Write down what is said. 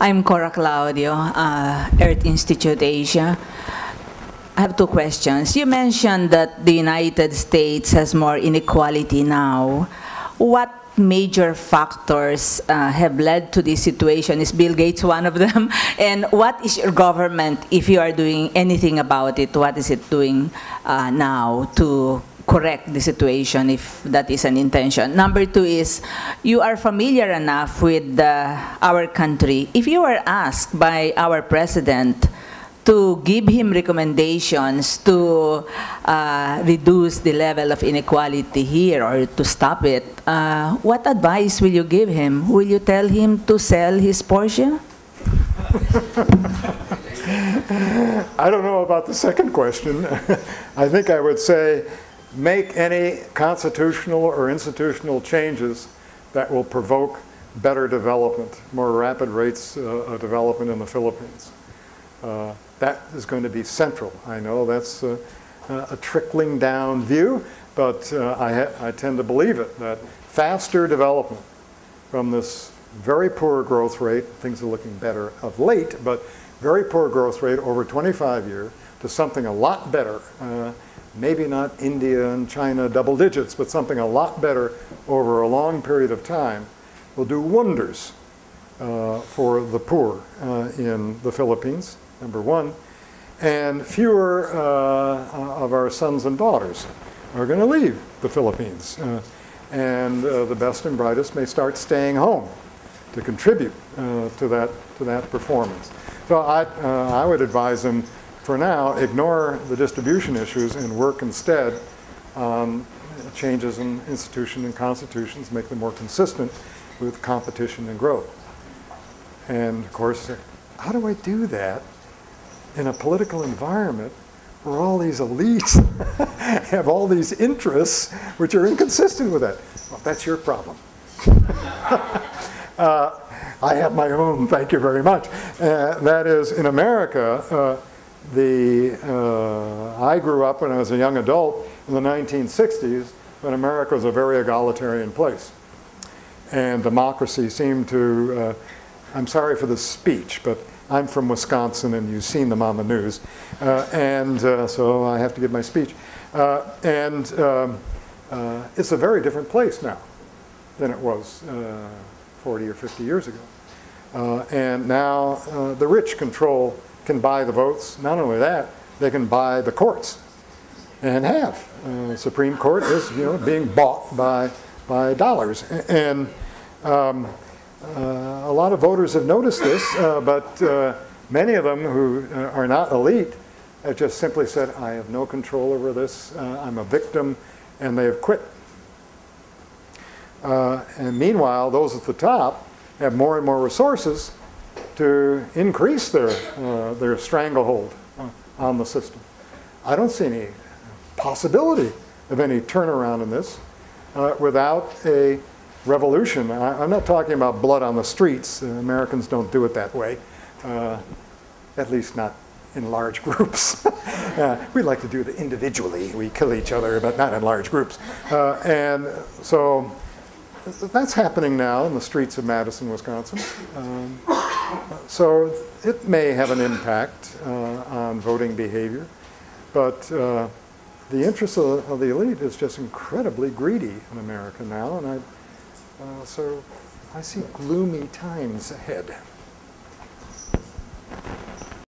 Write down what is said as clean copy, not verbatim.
I'm Cora Claudio, Earth Institute Asia. I have two questions. You mentioned that the United States has more inequality now. What major factors have led to this situation? Is Bill Gates one of them? And what is your government, if you are doing anything about it, what is it doing now to correct the situation, if that is an intention? Number two is, you are familiar enough with our country. If you were asked by our president to give him recommendations to reduce the level of inequality here or to stop it, what advice will you give him? Will you tell him to sell his Porsche? I don't know about the second question. I think I would say make any constitutional or institutional changes that will provoke better development, more rapid rates of development in the Philippines. That is going to be central. I know that's a trickling down view, but I tend to believe it, that faster development from this very poor growth rate, things are looking better of late, but very poor growth rate over 25 years to something a lot better. Maybe not India and China double digits, but something a lot better over a long period of time will do wonders for the poor in the Philippines, number one. And fewer of our sons and daughters are going to leave the Philippines. And the best and brightest may start staying home to contribute to that performance. So I would advise them, for now, ignore the distribution issues and work instead on changes in institutions and constitutions, make them more consistent with competition and growth. And of course, how do I do that in a political environment where all these elites have all these interests which are inconsistent with that? Well, that's your problem. I have my own, thank you very much. That is, in America, I grew up when I was a young adult in the 1960s when America was a very egalitarian place. And democracy seemed to, I'm sorry for the speech, but I'm from Wisconsin and you've seen them on the news. So I have to give my speech. It's a very different place now than it was 40 or 50 years ago. And now the rich can buy the votes. Not only that, they can buy the courts and have. The Supreme Court is being bought by dollars. And a lot of voters have noticed this, but many of them who are not elite have just simply said, I have no control over this, I'm a victim, and they have quit. And meanwhile, those at the top have more and more resources to increase their stranglehold on the system. I don't see any possibility of any turnaround in this without a revolution. I'm not talking about blood on the streets. Americans don't do it that way, at least not in large groups. We like to do it individually. We kill each other, but not in large groups. And so that's happening now in the streets of Madison, Wisconsin. So it may have an impact on voting behavior, but the interest of the elite is just incredibly greedy in America now, and so I see gloomy times ahead.